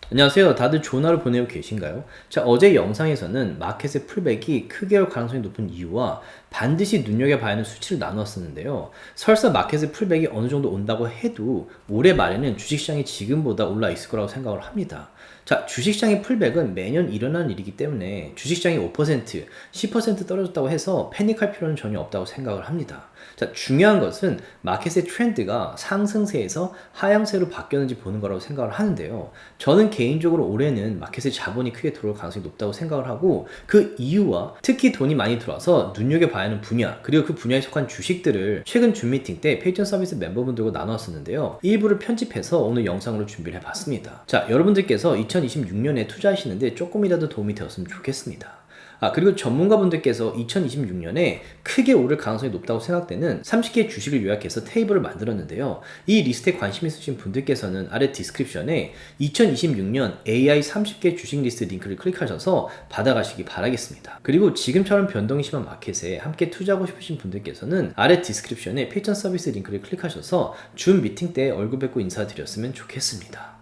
안녕하세요. 다들 좋은 하루 보내고 계신가요? 자, 어제 영상에서는 마켓의 풀백이 크게 올 가능성이 높은 이유와 반드시 눈여겨봐야 하는 수치를 나누었었는데요. 설사 마켓의 풀백이 어느 정도 온다고 해도 올해 말에는 주식시장이 지금보다 올라 있을 거라고 생각을 합니다. 자, 주식시장의 풀백은 매년 일어나는 일이기 때문에 주식시장이 5%, 10% 떨어졌다고 해서 패닉할 필요는 전혀 없다고 생각을 합니다. 자, 중요한 것은 마켓의 트렌드가 상승세에서 하향세로 바뀌었는지 보는 거라고 생각을 하는데요. 저는 개인적으로 올해는 마켓에 자본이 크게 들어올 가능성이 높다고 생각을 하고, 그 이유와 특히 돈이 많이 들어와서 눈여겨봐야 하는 분야, 그리고 그 분야에 속한 주식들을 최근 줌 미팅 때 페이턴 서비스 멤버분들과 나눴었는데요. 일부를 편집해서 오늘 영상으로 준비를 해봤습니다. 자, 여러분들께서 2026년에 투자하시는데 조금이라도 도움이 되었으면 좋겠습니다. 그리고 전문가분들께서 2026년에 크게 오를 가능성이 높다고 생각되는 30개의 주식을 요약해서 테이블을 만들었는데요. 이 리스트에 관심 있으신 분들께서는 아래 디스크립션에 2026년 AI 30개 주식 리스트 링크를 클릭하셔서 받아가시기 바라겠습니다. 그리고 지금처럼 변동이 심한 마켓에 함께 투자하고 싶으신 분들께서는 아래 디스크립션에 페이턴 서비스 링크를 클릭하셔서 줌 미팅 때 얼굴 뵙고 인사드렸으면 좋겠습니다.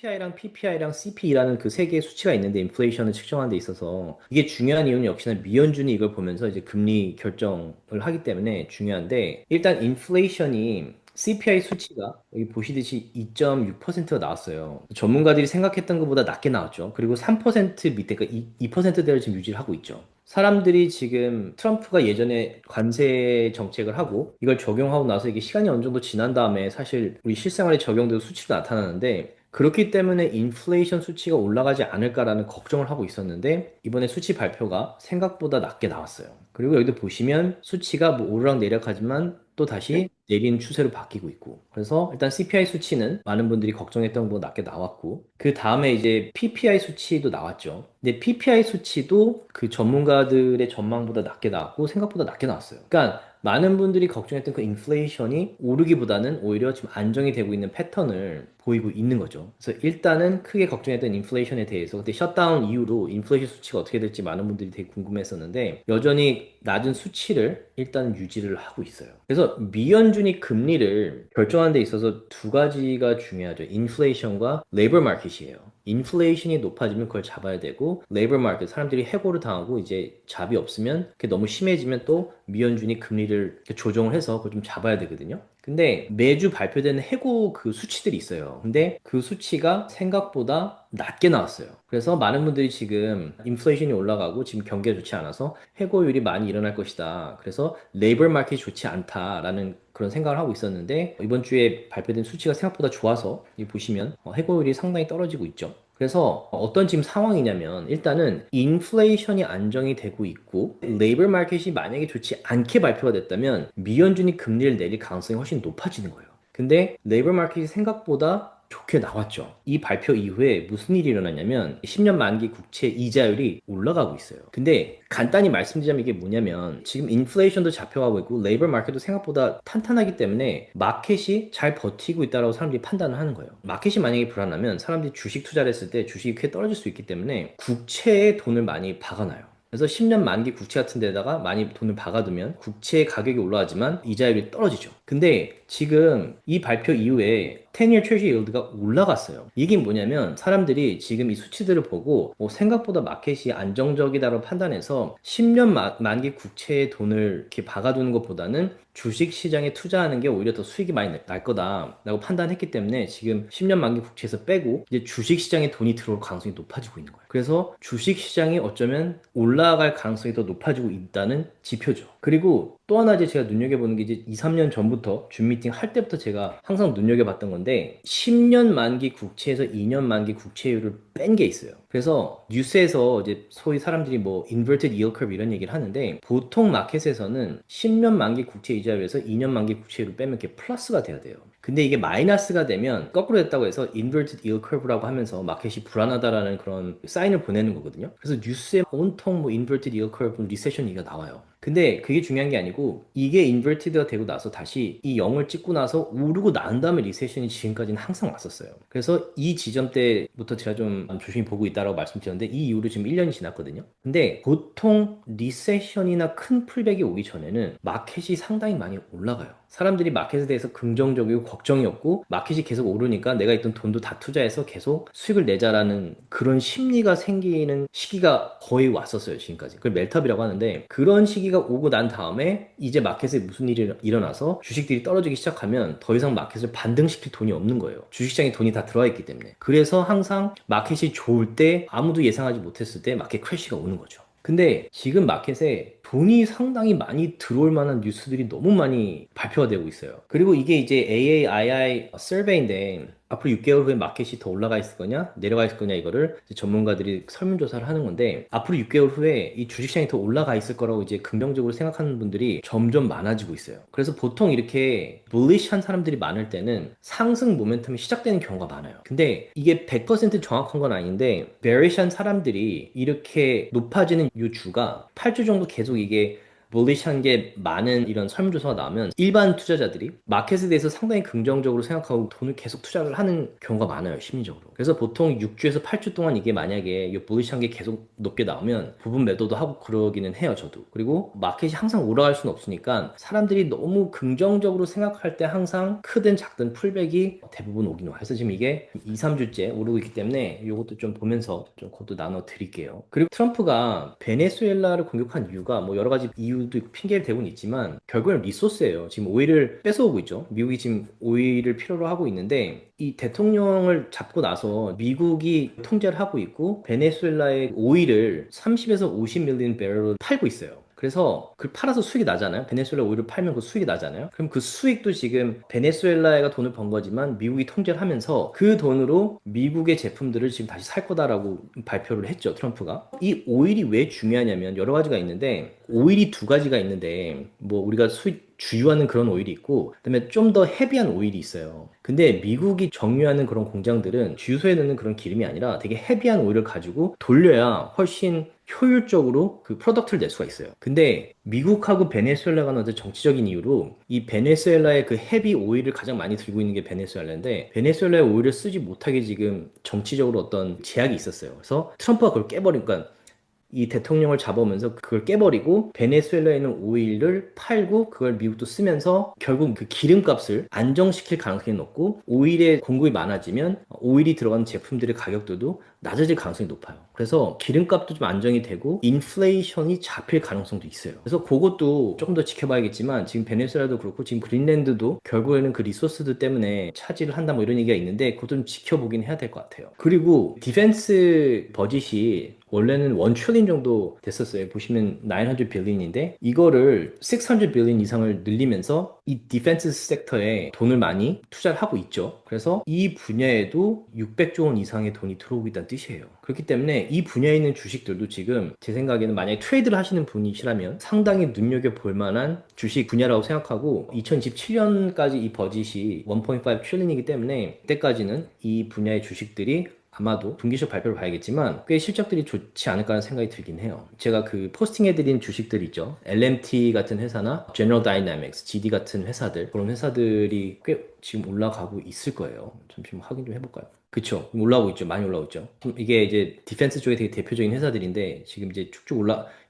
CPI랑 PPI랑 CPE라는 그 세 개의 수치가 있는데, 인플레이션을 측정하는 데 있어서 이게 중요한 이유는 역시나 미연준이 이걸 보면서 이제 금리 결정을 하기 때문에 중요한데, 일단 인플레이션이 CPI 수치가 여기 보시듯이 2.6%가 나왔어요. 전문가들이 생각했던 것보다 낮게 나왔죠. 그리고 3% 밑에, 그 2%대를 지금 유지를 하고 있죠. 사람들이 지금 트럼프가 예전에 관세 정책을 하고 이걸 적용하고 나서 이게 시간이 어느 정도 지난 다음에 사실 우리 실생활에 적용되는 수치도 나타나는데, 그렇기 때문에 인플레이션 수치가 올라가지 않을까라는 걱정을 하고 있었는데, 이번에 수치 발표가 생각보다 낮게 나왔어요. 그리고 여기도 보시면 수치가 뭐 오르락내리락 하지만 또 다시 내리는 추세로 바뀌고 있고, 그래서 일단 CPI 수치는 많은 분들이 걱정했던 것보다 낮게 나왔고, 그 다음에 이제 PPI 수치도 나왔죠. 근데 PPI 수치도 그 전문가들의 전망보다 낮게 나왔고 생각보다 낮게 나왔어요. 그러니까 많은 분들이 걱정했던 그 인플레이션이 오르기보다는 오히려 지금 안정이 되고 있는 패턴을 보이고 있는 거죠. 그래서 일단은 크게 걱정했던 인플레이션에 대해서 그때 셧다운 이후로 인플레이션 수치가 어떻게 될지 많은 분들이 되게 궁금했었는데, 여전히 낮은 수치를 일단 유지를 하고 있어요. 그래서 미연준이 금리를 결정하는 데 있어서 두 가지가 중요하죠. 인플레이션과 레이버 마켓이에요. 인플레이션이 높아지면 그걸 잡아야 되고, 레이버 마켓, 사람들이 해고를 당하고 이제 잡이 없으면 그게 너무 심해지면 또 미연준이 금리를 조정을 해서 그걸 좀 잡아야 되거든요. 근데 매주 발표되는 해고 그 수치들이 있어요. 근데 그 수치가 생각보다 낮게 나왔어요. 그래서 많은 분들이 지금 인플레이션이 올라가고 지금 경기가 좋지 않아서 해고율이 많이 일어날 것이다, 그래서 레이버 마켓이 좋지 않다라는 그런 생각을 하고 있었는데, 이번 주에 발표된 수치가 생각보다 좋아서 이 보시면 해고율이 상당히 떨어지고 있죠. 그래서 어떤 지금 상황이냐면, 일단은 인플레이션이 안정이 되고 있고 레이버 마켓이 만약에 좋지 않게 발표가 됐다면 미연준이 금리를 내릴 가능성이 훨씬 높아지는 거예요. 근데 레이버 마켓이 생각보다 좋게 나왔죠. 이 발표 이후에 무슨 일이 일어났냐면 10년 만기 국채 이자율이 올라가고 있어요. 근데 간단히 말씀드리자면 이게 뭐냐면, 지금 인플레이션도 잡혀가고 있고 레이버 마켓도 생각보다 탄탄하기 때문에 마켓이 잘 버티고 있다고 사람들이 판단을 하는 거예요. 마켓이 만약에 불안하면 사람들이 주식 투자를 했을 때 주식이 크게 떨어질 수 있기 때문에 국채에 돈을 많이 박아놔요. 그래서 10년 만기 국채 같은 데다가 많이 돈을 박아두면 국채 가격이 올라가지만 이자율이 떨어지죠. 근데 지금 이 발표 이후에 10year treasury yield가 올라갔어요. 이게 뭐냐면, 사람들이 지금 이 수치들을 보고 생각보다 마켓이 안정적이다라고 판단해서 10년 만기 국채에 돈을 이렇게 박아두는 것보다는 주식 시장에 투자하는 게 오히려 더 수익이 많이 날 거다라고 판단했기 때문에 지금 10년 만기 국채에서 빼고 이제 주식 시장에 돈이 들어올 가능성이 높아지고 있는 거예요. 그래서 주식 시장이 어쩌면 올라갈 가능성이 더 높아지고 있다는 지표죠. 그리고 또 하나 이제 제가 눈여겨보는 게, 이제 2, 3년 전부터 줌 미팅 할 때부터 제가 항상 눈여겨봤던 건데, 10년 만기 국채에서 2년 만기 국채율을 뺀 게 있어요. 그래서 뉴스에서 이제 소위 사람들이 뭐 inverted yield curve 이런 얘기를 하는데, 보통 마켓에서는 10년 만기 국채 이자율에서 2년 만기 국채율을 빼면 이게 플러스가 돼야 돼요. 근데 이게 마이너스가 되면 거꾸로 됐다고 해서 inverted yield curve라고 하면서 마켓이 불안하다라는 그런 사인을 보내는 거거든요. 그래서 뉴스에 온통 뭐 inverted yield curve, 리세션 얘기가 나와요. 근데 그게 중요한 게 아니고 이게 인버티드가 되고 나서 다시 이 0을 찍고 나서 오르고 난 다음에 리세션이 지금까지는 항상 왔었어요. 그래서 이 지점 때부터 제가 좀 조심히 보고 있다라고 말씀드렸는데 이 이후로 지금 1년이 지났거든요. 근데 보통 리세션이나 큰 풀백이 오기 전에는 마켓이 상당히 많이 올라가요. 사람들이 마켓에 대해서 긍정적이고 걱정이 없고 마켓이 계속 오르니까 내가 있던 돈도 다 투자해서 계속 수익을 내자라는 그런 심리가 생기는 시기가 거의 왔었어요, 지금까지. 그걸 멜탑이라고 하는데 그런 시기가 오고 난 다음에 이제 마켓에 무슨 일이 일어나서 주식들이 떨어지기 시작하면 더 이상 마켓을 반등시킬 돈이 없는 거예요. 주식시장에 돈이 다 들어와 있기 때문에. 그래서 항상 마켓이 좋을 때 아무도 예상하지 못했을 때 마켓 크래시가 오는 거죠. 근데 지금 마켓에 돈이 상당히 많이 들어올 만한 뉴스들이 너무 많이 발표가 되고 있어요. 그리고 이게 이제 AAII 서베이인데 앞으로 6개월 후에 마켓이 더 올라가 있을 거냐, 내려가 있을 거냐 이거를 이제 전문가들이 설문조사를 하는 건데 앞으로 6개월 후에 이 주식시장이 더 올라가 있을 거라고 이제 긍정적으로 생각하는 분들이 점점 많아지고 있어요. 그래서 보통 이렇게 bullish 한 사람들이 많을 때는 상승 모멘텀이 시작되는 경우가 많아요. 근데 이게 100% 정확한 건 아닌데 bearish 한 사람들이 이렇게 높아지는 이 주가 8주 정도 계속 이게 bullish 게 많은 이런 설문조사가 나오면 일반 투자자들이 마켓에 대해서 상당히 긍정적으로 생각하고 돈을 계속 투자를 하는 경우가 많아요, 심리적으로. 그래서 보통 6주에서 8주 동안 이게 만약에 이 bullish 게 계속 높게 나오면 부분 매도도 하고 그러기는 해요, 저도. 그리고 마켓이 항상 올라갈 수는 없으니까 사람들이 너무 긍정적으로 생각할 때 항상 크든 작든 풀백이 대부분 오긴 와요. 그래서 지금 이게 2, 3주째 오르고 있기 때문에 이것도 좀 보면서 좀 그것도 나눠 드릴게요. 그리고 트럼프가 베네수엘라를 공격한 이유가 뭐 여러 가지 이유도 있고 핑계를 대고는 있지만 결국엔 리소스예요. 지금 오일을 뺏어오고 있죠. 미국이 지금 오일을 필요로 하고 있는데 이 대통령을 잡고 나서 미국이 통제를 하고 있고 베네수엘라의 오일을 30에서 50 밀리언 배럴로 팔고 있어요. 그래서 그걸 팔아서 수익이 나잖아요. 베네수엘라 오일을 팔면 그 수익이 나잖아요. 그럼 그 수익도 지금 베네수엘라가 돈을 번 거지만 미국이 통제를 하면서 그 돈으로 미국의 제품들을 지금 다시 살 거다라고 발표를 했죠, 트럼프가. 이 오일이 왜 중요하냐면 여러 가지가 있는데 오일이 두 가지가 있는데 뭐 우리가 주유하는 그런 오일이 있고 그다음에 좀 더 헤비한 오일이 있어요. 근데 미국이 정유하는 그런 공장들은 주유소에 넣는 그런 기름이 아니라 되게 헤비한 오일을 가지고 돌려야 훨씬 효율적으로 그 프로덕트를 낼 수가 있어요. 근데 미국하고 베네수엘라가 어떤 정치적인 이유로 이 베네수엘라의 그 헤비 오일을 가장 많이 들고 있는 게 베네수엘라인데 베네수엘라의 오일을 쓰지 못하게 지금 정치적으로 어떤 제약이 있었어요. 그래서 트럼프가 그걸 깨버리니까 이 대통령을 잡아오면서 그걸 깨버리고 베네수엘라에 있는 오일을 팔고 그걸 미국도 쓰면서 결국 그 기름값을 안정시킬 가능성이 높고 오일의 공급이 많아지면 오일이 들어가는 제품들의 가격들도 낮아질 가능성이 높아요. 그래서 기름값도 좀 안정이 되고 인플레이션이 잡힐 가능성도 있어요. 그래서 그것도 조금 더 지켜봐야겠지만 지금 베네수엘라도 그렇고 지금 그린랜드도 결국에는 그 리소스들 때문에 차지를 한다 뭐 이런 얘기가 있는데 그것도 좀 지켜보긴 해야 될 것 같아요. 그리고 디펜스 버짓이 원래는 1 trillion 정도 됐었어요. 보시면 900 billion인데 이거를 600 billion 이상을 늘리면서 이 디펜스 섹터에 돈을 많이 투자를 하고 있죠. 그래서 이 분야에도 600조 원 이상의 돈이 들어오고 있다는 뜻이에요. 그렇기 때문에 이 분야에 있는 주식들도 지금 제 생각에는 만약에 트레이드를 하시는 분이시라면 상당히 눈여겨볼 만한 주식 분야라고 생각하고 2027년까지 이 버짓이 1.5 trillion이기 때문에 그때까지는 이 분야의 주식들이 아마도 분기점 발표를 봐야겠지만 꽤 실적들이 좋지 않을까 하는 생각이 들긴 해요. 제가 그 포스팅해드린 주식들 있죠. LMT 같은 회사나 General Dynamics, GD 같은 회사들 그런 회사들이 꽤 지금 올라가고 있을 거예요. 잠시만 확인 좀 해볼까요? 그쵸. 올라오고 있죠. 많이 올라오고 있죠. 이게 이제 디펜스 쪽에 되게 대표적인 회사들인데 지금 이제 쭉쭉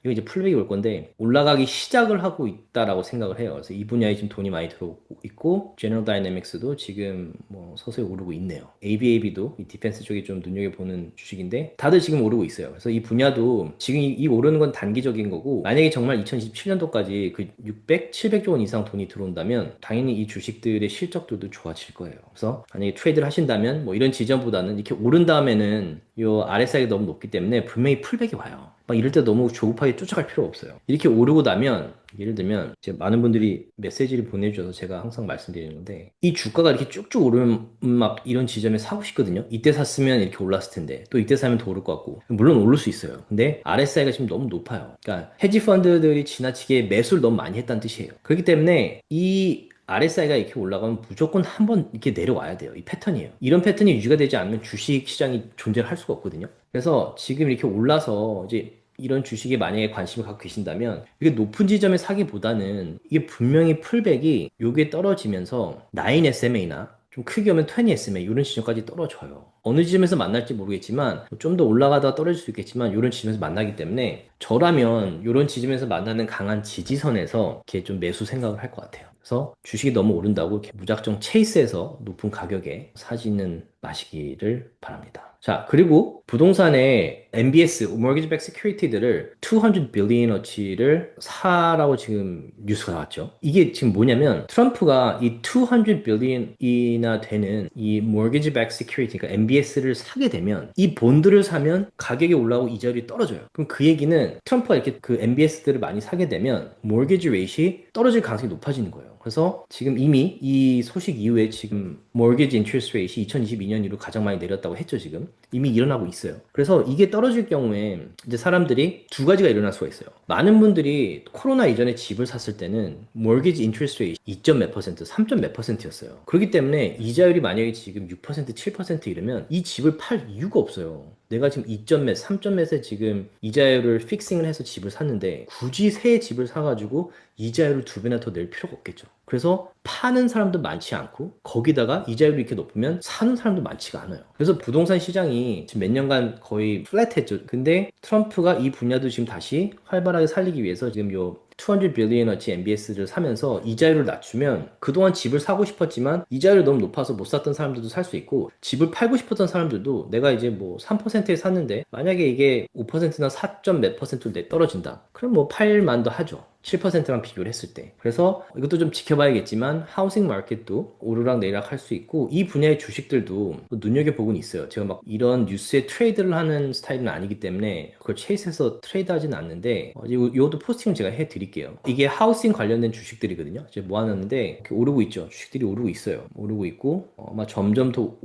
이거 이제 풀백이 올 건데 올라가기 시작을 하고 있다라고 생각을 해요. 그래서 이 분야에 지금 돈이 많이 들어오고 있고 제너럴 다이내믹스도 지금 뭐 서서히 오르고 있네요. ABAB도 이 디펜스 쪽에 좀 눈여겨보는 주식인데 다들 지금 오르고 있어요. 그래서 이 분야도 지금 이 오르는 건 단기적인 거고 만약에 정말 2027년도까지 그 600, 700조 원 이상 돈이 들어온다면 당연히 이 주식들의 실적들도 좋아질 거예요. 그래서 만약에 트레이드를 하신다면 뭐 이런 지점보다는 이렇게 오른 다음에는 이 RSI가 너무 높기 때문에 분명히 풀백이 와요. 막 이럴 때 너무 조급하게 쫓아갈 필요 없어요. 이렇게 오르고 나면 예를 들면 이제 많은 분들이 메시지를 보내주셔서 제가 항상 말씀드리는데 이 주가가 이렇게 쭉쭉 오르면 막 이런 지점에 사고 싶거든요. 이때 샀으면 이렇게 올랐을 텐데 또 이때 사면 더 오를 것 같고 물론 오를 수 있어요. 근데 RSI가 지금 너무 높아요. 그러니까 헤지 펀드들이 지나치게 매수를 너무 많이 했다는 뜻이에요. 그렇기 때문에 이 RSI가 이렇게 올라가면 무조건 한번 이렇게 내려와야 돼요. 이 패턴이에요. 이런 패턴이 유지가 되지 않으면 주식 시장이 존재를 할 수가 없거든요. 그래서 지금 이렇게 올라서 이제 이런 주식에 만약에 관심을 갖고 계신다면 이게 높은 지점에 사기보다는 이게 분명히 풀백이 요게 떨어지면서 9SMA나 좀 크게 오면 20SMA 이런 지점까지 떨어져요. 어느 지점에서 만날지 모르겠지만 좀 더 올라가다가 떨어질 수 있겠지만 이런 지점에서 만나기 때문에 저라면 이런 지점에서 만나는 강한 지지선에서 이렇게 좀 매수 생각을 할 것 같아요. 그래서 주식이 너무 오른다고 이렇게 무작정 체이스해서 높은 가격에 사지는 마시기를 바랍니다. 자, 그리고 부동산의 MBS, Mortgage Backed Security들을 200 billion어치를 사라고 지금 뉴스가 나왔죠. 이게 지금 뭐냐면 트럼프가 이 200 billion이나 되는 이 Mortgage Backed Security, 그러니까 MBS를 사게 되면 이 본드를 사면 가격이 올라오고 이자율이 떨어져요. 그럼 그 얘기는 트럼프가 이렇게 그 MBS들을 많이 사게 되면 mortgage rate이 떨어질 가능성이 높아지는 거예요. 그래서 지금 이미 이 소식 이후에 지금 mortgage interest rate이 2022년 이후 가장 많이 내렸다고 했죠, 지금. 이미 일어나고 있어요. 그래서 이게 떨어질 경우에 이제 사람들이 두 가지가 일어날 수가 있어요. 많은 분들이 코로나 이전에 집을 샀을 때는 mortgage interest rate 2점 몇 퍼센트, 3점 몇 퍼센트였어요. 그렇기 때문에 이자율이 만약에 지금 6%, 7% 이러면 이 집을 팔 이유가 없어요. 내가 지금 2점 몇, 3점 몇에 지금 이자율을 픽싱을 해서 집을 샀는데 굳이 새 집을 사가지고 이자율을 두 배나 더 낼 필요가 없겠죠. 그래서 파는 사람도 많지 않고 거기다가 이자율이 이렇게 높으면 사는 사람도 많지가 않아요. 그래서 부동산 시장이 지금 몇 년간 거의 플랫했죠. 근데 트럼프가 이 분야도 지금 다시 활발하게 살리기 위해서 지금 요 200 빌리언어치 MBS를 사면서 이자율을 낮추면 그동안 집을 사고 싶었지만 이자율이 너무 높아서 못 샀던 사람들도 살 수 있고 집을 팔고 싶었던 사람들도 내가 이제 뭐 3%에 샀는데 만약에 이게 5%나 4점 몇 퍼센트 떨어진다. 그럼 뭐 팔만도 하죠. 7%랑 비교를 했을 때. 그래서 이것도 좀 지켜봐야겠지만 하우싱 마켓도 오르락 내리락 할 수 있고 이 분야의 주식들도 눈여겨보고는 있어요. 제가 막 이런 뉴스에 트레이드를 하는 스타일은 아니기 때문에 그걸 체이스해서 트레이드 하진 않는데 이것도 포스팅을 제가 해드릴게요. 이게 하우싱 관련된 주식들이거든요. 이제 모아놨는데 이렇게 오르고 있죠. 주식들이 오르고 있어요. 오르고 있고 아마 점점 더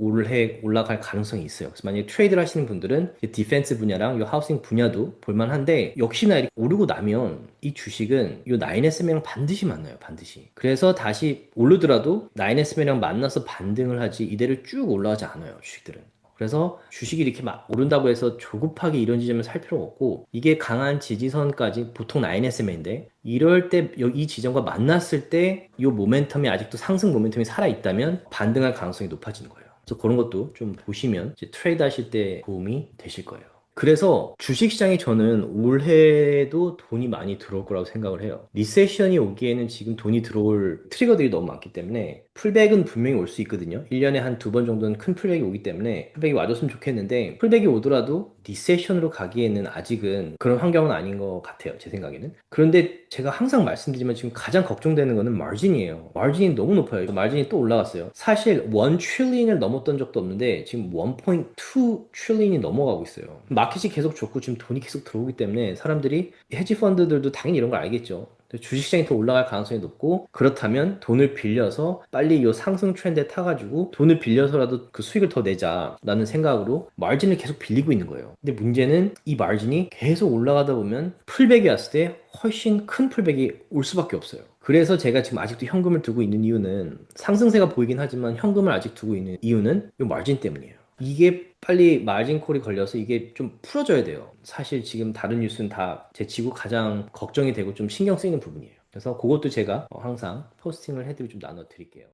올라갈 가능성이 있어요. 그래서 만약에 트레이드를 하시는 분들은 디펜스 분야랑 이 하우싱 분야도 볼만한데 역시나 이렇게 오르고 나면 이 주식은 이 9SM이랑 반드시 만나요. 반드시. 그래서 다시 오르더라도 9SM이랑 만나서 반등을 하지 이대로 쭉 올라가지 않아요. 주식들은. 그래서 주식이 이렇게 막 오른다고 해서 조급하게 이런 지점을 살 필요가 없고 이게 강한 지지선까지 보통 9SM인데 이럴 때 이 지점과 만났을 때 이 모멘텀이 아직도 상승 모멘텀이 살아있다면 반등할 가능성이 높아지는 거예요. 그래서 그런 것도 좀 보시면 이제 트레이드 하실 때 도움이 되실 거예요. 그래서 주식시장이 저는 올해도 돈이 많이 들어올 거라고 생각을 해요. 리세션이 오기에는 지금 돈이 들어올 트리거들이 너무 많기 때문에 풀백은 분명히 올 수 있거든요. 1년에 한 두 번 정도는 큰 풀백이 오기 때문에 풀백이 와줬으면 좋겠는데 풀백이 오더라도 리세션으로 가기에는 아직은 그런 환경은 아닌 것 같아요. 제 생각에는. 그런데 제가 항상 말씀드리지만 지금 가장 걱정되는 거는 마진이에요. 마진이 너무 높아요. 마진이 또 올라갔어요. 사실 1 트릴리언을 넘었던 적도 없는데 지금 1.2 트릴리언이 넘어가고 있어요. 마켓이 계속 좋고 지금 돈이 계속 들어오기 때문에 사람들이 헤지 펀드들도 당연히 이런 걸 알겠죠. 주식시장이 더 올라갈 가능성이 높고 그렇다면 돈을 빌려서 빨리 이 상승 트렌드에 타가지고 돈을 빌려서라도 그 수익을 더 내자라는 생각으로 마진을 계속 빌리고 있는 거예요. 근데 문제는 이 마진이 계속 올라가다 보면 풀백이 왔을 때 훨씬 큰 풀백이 올 수밖에 없어요. 그래서 제가 지금 아직도 현금을 두고 있는 이유는 상승세가 보이긴 하지만 현금을 아직 두고 있는 이유는 이 마진 때문이에요. 이게 빨리 마진 콜이 걸려서 이게 좀 풀어져야 돼요. 사실 지금 다른 뉴스는 다 제치고 가장 걱정이 되고 좀 신경 쓰이는 부분이에요. 그래서 그것도 제가 항상 포스팅을 해드리고 좀 나눠드릴게요.